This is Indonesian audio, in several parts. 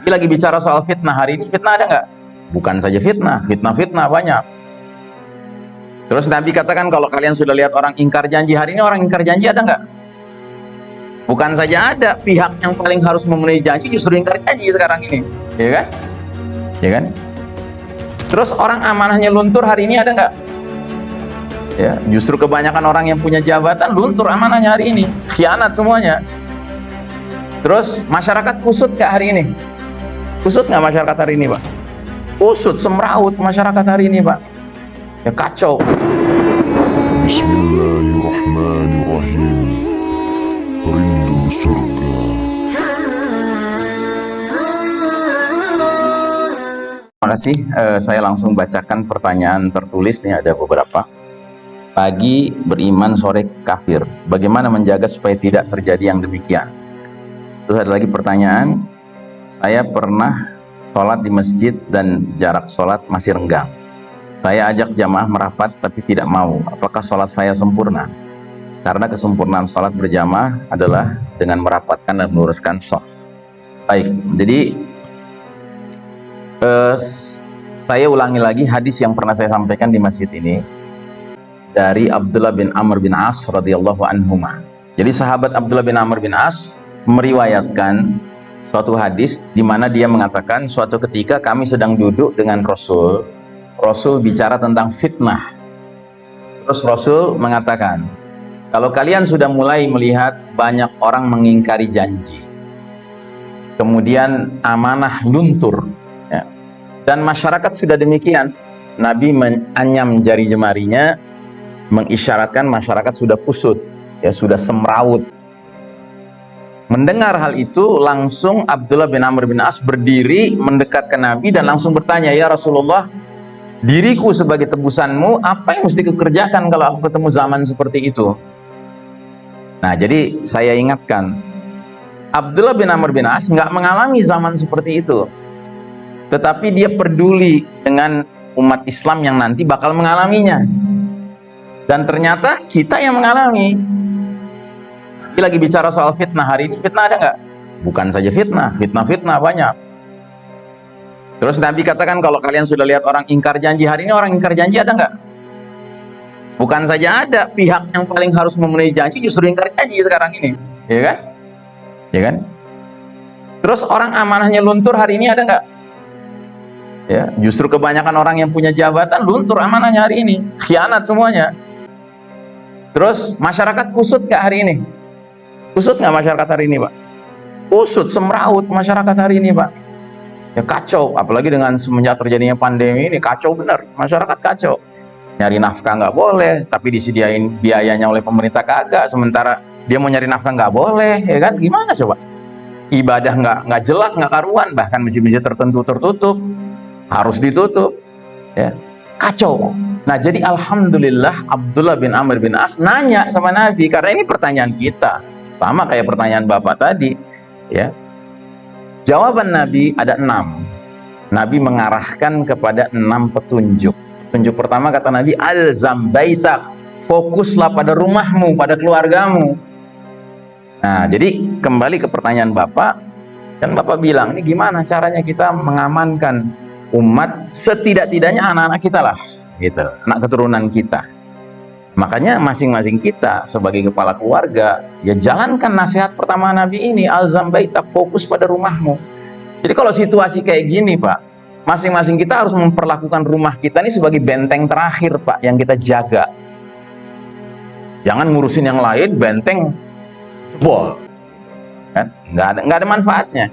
Ini lagi bicara soal fitnah. Hari ini fitnah ada nggak? Bukan saja fitnah, fitnah banyak. Terus Nabi katakan kalau kalian sudah lihat orang ingkar janji, hari ini orang ingkar janji ada nggak? Bukan saja ada, pihak yang paling harus memenuhi janji justru ingkar janji sekarang ini, ya kan? Ya kan? Terus orang amanahnya luntur hari ini ada nggak? Ya, justru kebanyakan orang yang punya jabatan luntur amanahnya hari ini, khianat semuanya. Terus masyarakat kusut nggak hari ini? Kusut nggak masyarakat hari ini, Pak? Kusut, semraut masyarakat hari ini, Pak. Ya kacau. Bismillahirrahmanirrahim. Rindu surga. Terima kasih. Saya langsung bacakan pertanyaan tertulis nih, ada beberapa. Pagi beriman, sore kafir. Bagaimana menjaga supaya tidak terjadi yang demikian? Terus ada lagi pertanyaan. Saya pernah sholat di masjid dan jarak sholat masih renggang. Saya ajak jamaah merapat tapi tidak mau. Apakah sholat saya sempurna? Karena kesempurnaan sholat berjamaah adalah dengan merapatkan dan meluruskan shaf. Baik, jadi saya ulangi lagi hadis yang pernah saya sampaikan di masjid ini dari Abdullah bin Amr bin As radhiyallahu anhuma. Jadi sahabat Abdullah bin Amr bin As meriwayatkan suatu hadis di mana dia mengatakan suatu ketika kami sedang duduk dengan Rasul. Rasul bicara tentang fitnah. Terus Rasul mengatakan, kalau kalian sudah mulai melihat banyak orang mengingkari janji, kemudian amanah luntur, ya, dan masyarakat sudah demikian, Nabi menyam jari jemarinya mengisyaratkan masyarakat sudah kusut, ya, sudah semrawut. Mendengar hal itu, langsung Abdullah bin Amr bin As berdiri mendekat ke Nabi dan langsung bertanya, ya Rasulullah, diriku sebagai tebusanmu, apa yang mesti kukerjakan kalau aku ketemu zaman seperti itu? Nah, jadi saya ingatkan, Abdullah bin Amr bin As nggak mengalami zaman seperti itu, tetapi dia peduli dengan umat Islam yang nanti bakal mengalaminya. Dan ternyata kita yang mengalami. Ini lagi bicara soal fitnah. Hari ini fitnah ada nggak? Bukan saja fitnah banyak. Terus Nabi katakan kalau kalian sudah lihat orang ingkar janji, hari ini orang ingkar janji ada nggak? Bukan saja ada, pihak yang paling harus memenuhi janji justru ingkar janji sekarang ini, ya kan? Ya kan? Terus orang amanahnya luntur hari ini ada nggak? Ya, justru kebanyakan orang yang punya jabatan luntur amanahnya hari ini, khianat semuanya. Terus masyarakat kusut nggak hari ini? Kusut nggak masyarakat hari ini, Pak? Kusut, semraut masyarakat hari ini, Pak. Ya kacau, apalagi dengan semenjak terjadinya pandemi ini, kacau benar, masyarakat kacau. Nyari nafkah nggak boleh, tapi disediain biayanya oleh pemerintah kagak, sementara dia mau nyari nafkah nggak boleh, ya kan? Gimana coba? Ibadah nggak jelas, nggak karuan, bahkan masjid-masjid tertentu tertutup, harus ditutup, ya kacau. Nah, jadi alhamdulillah Abdullah bin Amr bin As nanya sama Nabi, karena ini pertanyaan kita, sama kayak pertanyaan Bapak tadi, ya. Jawaban Nabi ada 6. Nabi mengarahkan kepada 6 petunjuk. Petunjuk pertama kata Nabi, alzam baitak, fokuslah pada rumahmu, pada keluargamu. Nah, jadi kembali ke pertanyaan Bapak, kan Bapak bilang, ini gimana caranya kita mengamankan umat, setidak-tidaknya anak-anak kita lah, gitu, anak keturunan kita. Makanya masing-masing kita sebagai kepala keluarga, ya jalankan nasihat pertama Nabi ini, alzam baitak, fokus pada rumahmu. Jadi kalau situasi kayak gini, Pak, masing-masing kita harus memperlakukan rumah kita ini sebagai benteng terakhir, Pak, yang kita jaga. Jangan ngurusin yang lain, benteng jebol, kan? Nggak ada manfaatnya.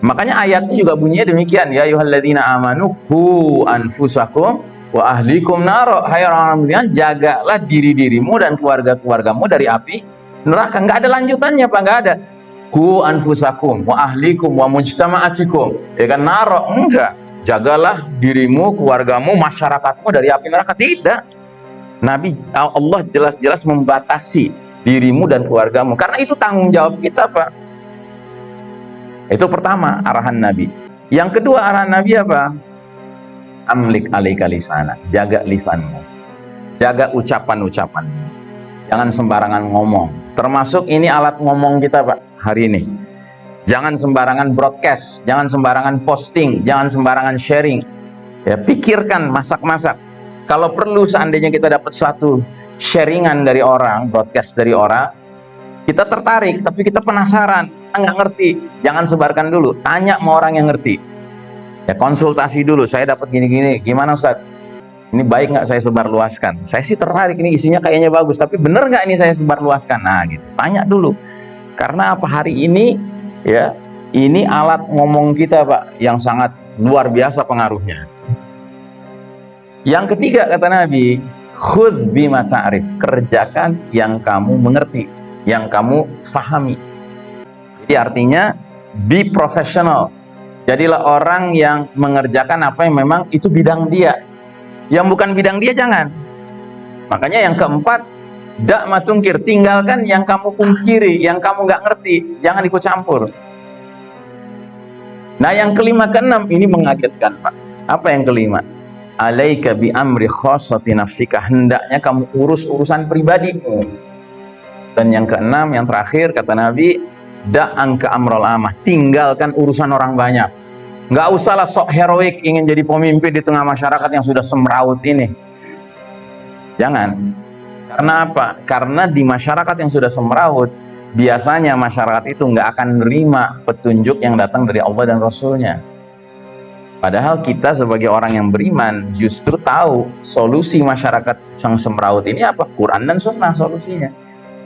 Makanya ayatnya juga bunyinya demikian, ya ayyuhalladzina amanu qu anfusakum wa ahlikum naro, hai orang-orang beriman, jagalah diri-dirimu dan keluarga-keluargamu dari api neraka. Nggak ada lanjutannya, Pak, nggak ada. Ku anfusakum wa ahlikum wa mujtama'atikum, ya kan, naro, enggak. Jagalah dirimu, keluargamu, masyarakatmu dari api neraka. Tidak. Nabi, Allah jelas-jelas membatasi dirimu dan keluargamu, karena itu tanggung jawab kita, Pak. Itu pertama arahan Nabi. Yang kedua arahan Nabi apa? Amlik alaika lisana, jaga lisanmu, jaga ucapan-ucapanmu, jangan sembarangan ngomong. Termasuk ini alat ngomong kita, Pak, hari ini. Jangan sembarangan broadcast, jangan sembarangan posting, jangan sembarangan sharing. Ya, pikirkan, masak-masak. Kalau perlu seandainya kita dapat suatu sharingan dari orang, broadcast dari orang, kita tertarik, tapi kita penasaran, kita nggak ngerti, jangan sebarkan dulu, tanya sama orang yang ngerti. Ya, konsultasi dulu, saya dapat gini-gini, gimana Ustaz? Ini baik nggak saya sebarluaskan? Saya sih tertarik, ini isinya kayaknya bagus, tapi bener nggak ini saya sebarluaskan? Nah, gitu. Tanya dulu. Karena apa, hari ini, ya, ini alat ngomong kita, Pak, yang sangat luar biasa pengaruhnya. Yang ketiga kata Nabi, khudz bima ta'rif, kerjakan yang kamu mengerti, yang kamu fahami. Jadi artinya be professional. Jadilah orang yang mengerjakan apa yang memang itu bidang dia. Yang bukan bidang dia jangan. Makanya yang keempat, dak matungkir, tinggalkan yang kamu pungkiri, yang kamu nggak ngerti, jangan ikut campur. Nah, yang kelima, keenam, ini mengagetkan, Pak. Apa yang kelima? Alaika bi amri khossati nafsika, hendaknya kamu urus urusan pribadimu. Dan yang keenam, yang terakhir kata Nabi, da'an ka amrul amah, tinggalkan urusan orang banyak. Nggak usahlah sok heroik ingin jadi pemimpin di tengah masyarakat yang sudah semrawut ini. Jangan. Karena apa? Karena di masyarakat yang sudah semrawut, biasanya masyarakat itu nggak akan menerima petunjuk yang datang dari Allah dan Rasulnya. Padahal kita sebagai orang yang beriman justru tahu solusi masyarakat yang semrawut ini apa? Quran dan Sunnah solusinya.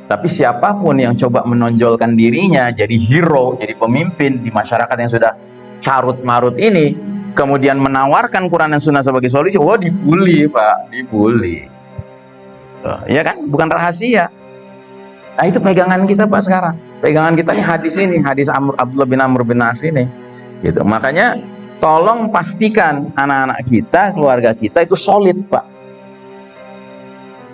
Tapi siapapun yang coba menonjolkan dirinya jadi hero, jadi pemimpin di masyarakat yang sudah carut-marut ini, kemudian menawarkan Quran dan Sunnah sebagai solusi, wah dibully, Pak, dibully. Ya kan? Bukan rahasia. Nah, itu pegangan kita, Pak, sekarang. Pegangan kita ini hadis ini, hadis Abdullah bin Amr bin As ini. Gitu. Makanya tolong pastikan anak-anak kita, keluarga kita itu solid, Pak.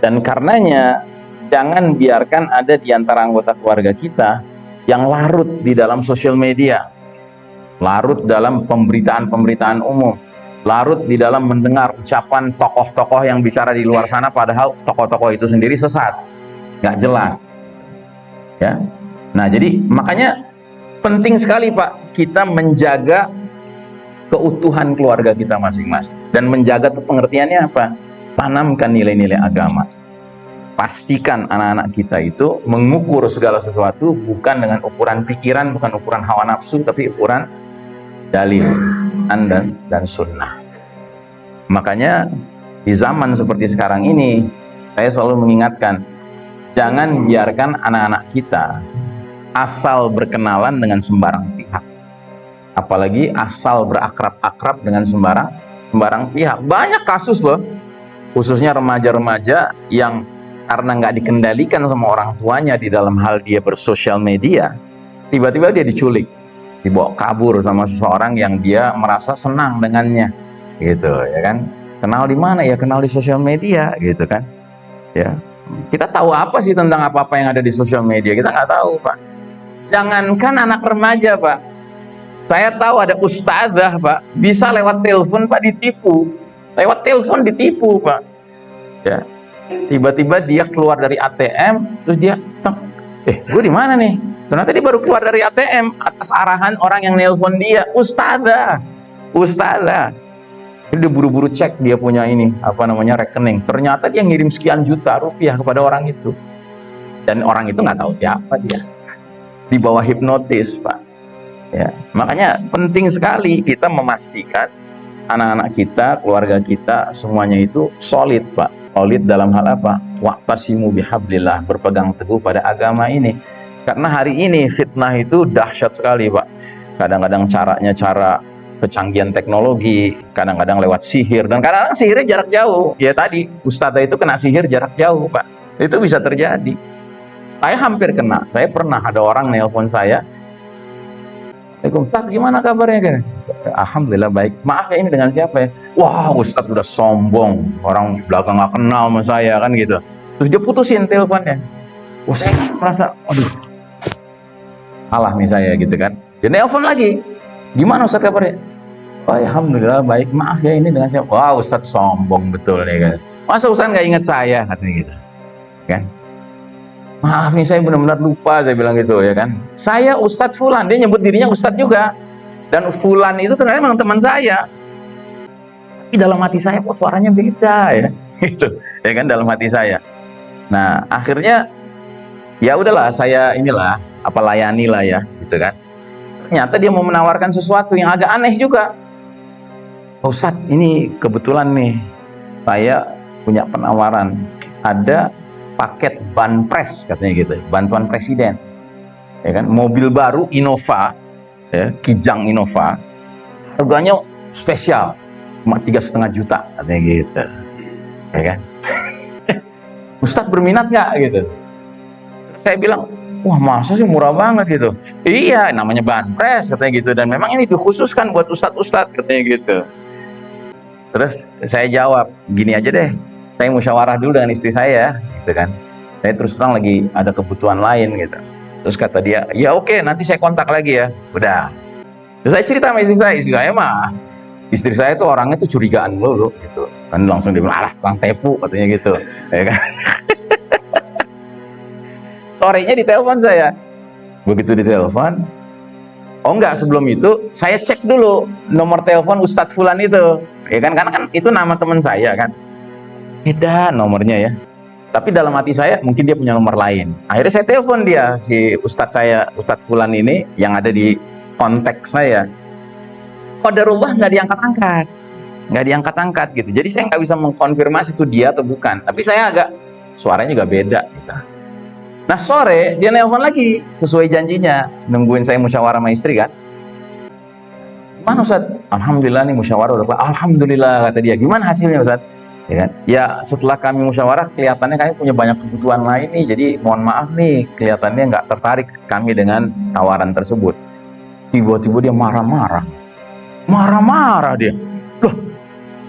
Dan karenanya jangan biarkan ada di antara anggota keluarga kita yang larut di dalam sosial media, larut dalam pemberitaan-pemberitaan umum, larut di dalam mendengar ucapan tokoh-tokoh yang bicara di luar sana, padahal tokoh-tokoh itu sendiri sesat, nggak jelas. Ya, nah jadi makanya penting sekali, Pak, kita menjaga keutuhan keluarga kita masing-masing dan menjaga pengertiannya apa? Tanamkan nilai-nilai agama. Pastikan anak-anak kita itu mengukur segala sesuatu bukan dengan ukuran pikiran, bukan ukuran hawa nafsu, tapi ukuran dalil dan sunnah. Makanya di zaman seperti sekarang ini, saya selalu mengingatkan, jangan biarkan anak-anak kita asal berkenalan dengan sembarang pihak, apalagi asal berakrab-akrab dengan sembarang pihak. Banyak kasus loh, khususnya remaja-remaja yang karena nggak dikendalikan sama orang tuanya di dalam hal dia bersosial media, tiba-tiba dia diculik, dibawa kabur sama seseorang yang dia merasa senang dengannya, gitu ya kan? Kenal di mana ya? Kenal di sosial media, gitu kan? Ya, kita tahu apa sih tentang apa-apa yang ada di sosial media? Kita nggak tahu, Pak. Jangankan anak remaja, Pak. Saya tahu ada ustazah, Pak, bisa lewat telepon, Pak, ditipu. Lewat telepon ditipu, Pak. Ya. Tiba-tiba dia keluar dari ATM, terus dia, gue di mana nih? Ternyata dia baru keluar dari ATM atas arahan orang yang nelpon dia, ustazah. Jadi dia buru-buru cek dia punya ini, apa namanya, rekening. Ternyata dia ngirim sekian juta rupiah kepada orang itu. Dan orang itu nggak tahu siapa dia. Di bawah hipnotis, Pak. Ya, makanya penting sekali kita memastikan anak-anak kita, keluarga kita, semuanya itu solid, Pak. Solid dalam hal apa? Wa'tasimu bihablillah, berpegang teguh pada agama ini. Karena hari ini fitnah itu dahsyat sekali, Pak. Kadang-kadang caranya cara kecanggihan teknologi, kadang-kadang lewat sihir, dan kadang-kadang sihirnya jarak jauh. Ya tadi, ustadzah itu kena sihir jarak jauh, Pak. Itu bisa terjadi. Saya hampir kena. Saya pernah ada orang nelpon saya, Ustaz, gimana kabarnya kan? Alhamdulillah baik. Maaf ya, ini dengan siapa ya? Wah, Ustaz udah sombong. Orang belakang nggak kenal sama saya kan gitu. Terus dia putusin teleponnya. Wah, saya merasa, aduh, salah nih saya gitu kan. Dia nelpon lagi. Gimana Ustaz kabarnya? Oh, alhamdulillah baik. Maaf ya, ini dengan siapa? Wah, Ustaz sombong betul nih kan. Masa Ustaz nggak ingat saya katanya gitu, kan? maaf nih saya benar-benar lupa, saya bilang gitu ya kan. Saya Ustadz Fulan, dia nyebut dirinya Ustadz juga. Dan Fulan itu ternyata memang teman saya. Tapi dalam hati saya kok suaranya beda ya. Gitu. Ya kan dalam hati saya. Nah, akhirnya ya udahlah saya inilah layani lah ya, gitu kan. Ternyata dia mau menawarkan sesuatu yang agak aneh juga. Ustadz, ini kebetulan nih saya punya penawaran. Ada paket banpres katanya gitu, bantuan presiden. Ya kan, mobil baru Innova, ya, Kijang Innova. Harganya spesial, cuma 3,5 juta katanya gitu. Ya kan? Ustadz berminat nggak gitu? Saya bilang, wah masa sih murah banget gitu. Iya, namanya banpres katanya gitu, dan memang ini dikhususkan buat ustadz-ustadz katanya gitu. Terus saya jawab, gini aja deh, saya musyawarah dulu dengan istri saya, gitu kan. Saya terus terang lagi ada kebutuhan lain gitu. Terus kata dia, ya oke, nanti saya kontak lagi ya. Udah. Terus saya cerita sama istri saya mah, istri saya tuh orangnya tuh curigaan dulu gitu. Kan langsung dia bilang, alah, tukang tepu katanya gitu, ya kan. Sorenya ditelepon saya. Begitu ditelepon, oh enggak, sebelum itu saya cek dulu nomor telepon Ustadz Fulan itu, ya kan, karena kan itu nama teman saya kan, beda nomornya ya. Tapi dalam hati saya mungkin dia punya nomor lain. Akhirnya saya telepon dia, si Ustadz saya, Ustadz Fulan ini yang ada di kontak saya. Qadarullah nggak diangkat-angkat gitu. Jadi saya nggak bisa mengkonfirmasi itu dia atau bukan. Tapi saya agak suaranya juga beda gitu. Nah sore dia nelpon lagi sesuai janjinya, nungguin saya musyawarah sama istri kan. Gimana Ustaz? Alhamdulillah nih musyawarah udah. Alhamdulillah kata dia. Gimana hasilnya Ustaz? Ya kan? Ya setelah kami musyawarah kelihatannya kami punya banyak kebutuhan lain nih. Jadi mohon maaf nih, kelihatannya nggak tertarik kami dengan tawaran tersebut. Tiba-tiba dia marah-marah dia. Loh,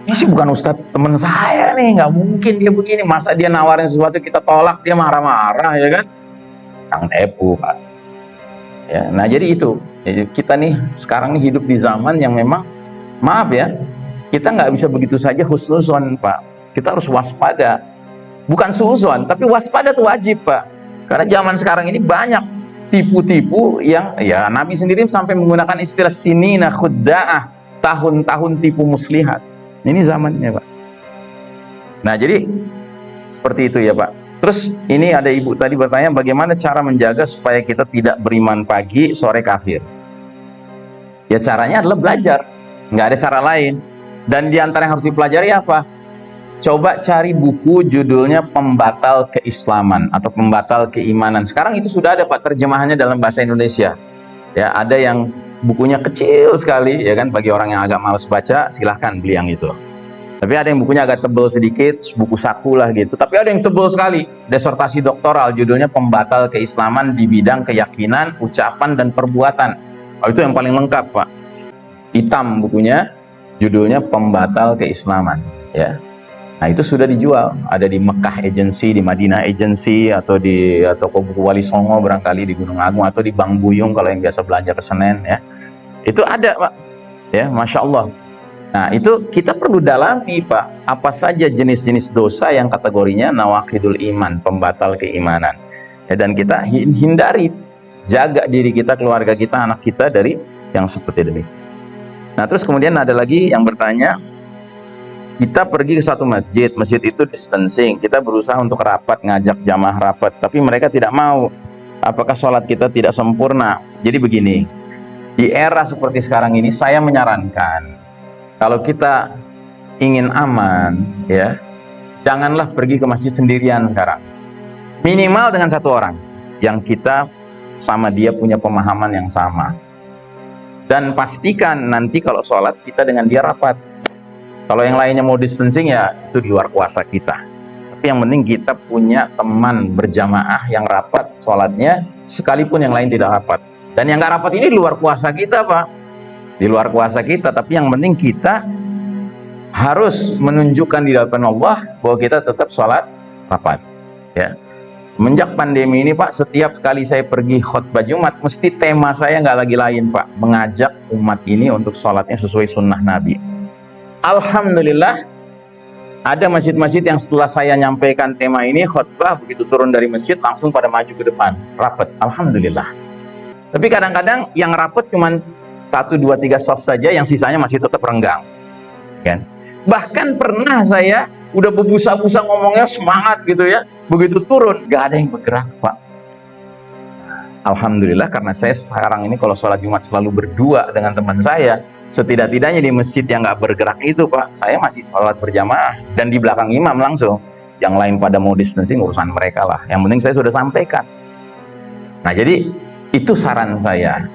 ini sih bukan Ustadz teman saya nih, nggak mungkin dia begini. Masa dia nawarin sesuatu kita tolak, dia marah-marah ya kan? Kang tepu Pak. Ya, nah jadi itu. Jadi kita nih sekarang nih hidup di zaman yang memang, maaf ya, kita nggak bisa begitu saja husnuzon Pak. Kita harus waspada. Bukan suuzon, tapi waspada tuh wajib Pak. Karena zaman sekarang ini banyak tipu-tipu yang, ya Nabi sendiri sampai menggunakan istilah sinina khudda'ah, tahun-tahun tipu muslihat. Ini zamannya Pak. Nah jadi seperti itu ya Pak. Terus ini ada ibu tadi bertanya, bagaimana cara menjaga supaya kita tidak beriman pagi, sore kafir? Ya caranya adalah belajar, nggak ada cara lain. Dan diantara yang harus dipelajari apa? Coba cari buku judulnya Pembatal Keislaman atau Pembatal Keimanan. Sekarang itu sudah ada Pak terjemahannya dalam bahasa Indonesia. Ya, ada yang bukunya kecil sekali ya kan, bagi orang yang agak malas baca silahkan beli yang itu. Tapi ada yang bukunya agak tebal sedikit, buku saku lah gitu. Tapi ada yang tebal sekali, disertasi doktoral judulnya Pembatal Keislaman di bidang keyakinan, ucapan dan perbuatan. Oh, itu yang paling lengkap Pak. Hitam bukunya, judulnya Pembatal Keislaman ya. Nah itu sudah dijual, ada di Mekah Agency, di Madinah Agency, atau di toko buku Wali Songo barangkali di Gunung Agung, atau di Bang Buyung kalau yang biasa belanja ke Senen ya. Itu ada Pak, ya Masya Allah. Nah itu kita perlu dalami Pak, apa saja jenis-jenis dosa yang kategorinya nawaqidul iman, pembatal keimanan. Ya, dan kita hindari, jaga diri kita, keluarga kita, anak kita dari yang seperti ini. Nah terus kemudian ada lagi yang bertanya, kita pergi ke satu masjid itu distancing, kita berusaha untuk rapat, ngajak jamaah rapat, tapi mereka tidak mau. Apakah sholat kita tidak sempurna? Jadi begini, di era seperti sekarang ini saya menyarankan, kalau kita ingin aman ya, janganlah pergi ke masjid sendirian sekarang. Minimal dengan satu orang yang kita sama dia punya pemahaman yang sama. Dan pastikan nanti kalau sholat kita dengan dia rapat. Kalau yang lainnya mau distancing ya itu di luar kuasa kita. Tapi yang penting kita punya teman berjamaah yang rapat sholatnya, sekalipun yang lain tidak rapat. Dan yang nggak rapat ini di luar kuasa kita Pak. Di luar kuasa kita, tapi yang penting kita harus menunjukkan di hadapan Allah bahwa kita tetap sholat rapat. Ya. Semenjak pandemi ini Pak, setiap kali saya pergi khutbah Jumat, mesti tema saya nggak lagi lain Pak, mengajak umat ini untuk sholatnya sesuai sunnah Nabi. Alhamdulillah, Ada masjid-masjid yang setelah saya nyampaikan tema ini, khutbah, begitu turun dari masjid langsung pada maju ke depan, rapat, alhamdulillah. Tapi kadang-kadang yang rapat cuman 1, 2, 3 soft saja, yang sisanya masih tetap renggang, kan? Bahkan pernah saya udah berbusa-busa ngomongnya semangat gitu ya, begitu turun gak ada yang bergerak, Pak. Alhamdulillah, karena saya sekarang ini kalau sholat Jumat selalu berdua dengan teman saya, setidak-tidaknya di masjid yang nggak bergerak itu, Pak, saya masih sholat berjamaah dan di belakang imam langsung. Yang lain pada mau distancing, urusan mereka lah, yang penting saya sudah sampaikan. Nah, jadi itu saran saya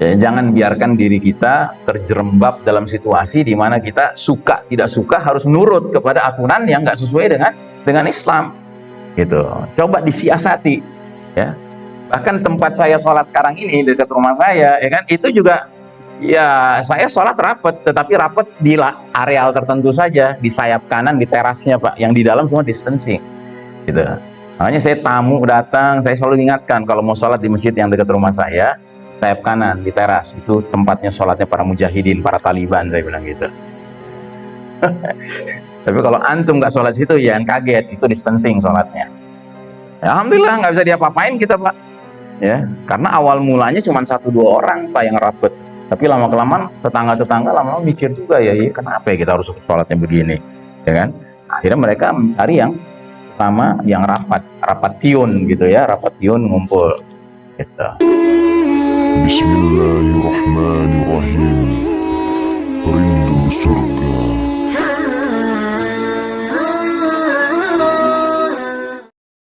ya, jangan biarkan diri kita terjerembab dalam situasi di mana kita suka tidak suka harus nurut kepada aturan yang nggak sesuai dengan Islam gitu. Coba disiasati ya. Bahkan tempat saya sholat sekarang ini dekat rumah saya, ya kan, itu juga ya saya sholat rapat, tetapi rapat di areal tertentu saja, di sayap kanan, di terasnya, Pak. Yang di dalam semua distancing, gitu. Makanya saya tamu datang, saya selalu ingatkan kalau mau sholat di masjid yang dekat rumah saya, sayap kanan, di teras, itu tempatnya sholatnya para mujahidin, para Taliban, saya bilang gitu. Tapi kalau antum nggak sholat situ, jangan kaget, itu distancing sholatnya. Ya, alhamdulillah nggak bisa diapa-apain kita, Pak. Ya, karena awal mulanya cuma 1-2 orang, Pak, yang rapet. Tapi lama-kelamaan tetangga-tetangga lama-lama mikir juga ya, kenapa ya kita harus sholatnya begini, ya kan? Akhirnya mereka mencari yang pertama yang rapat tiun gitu ya, rapat tiun ngumpul gitu. Bismillahirrahmanirrahim. Rindu surga.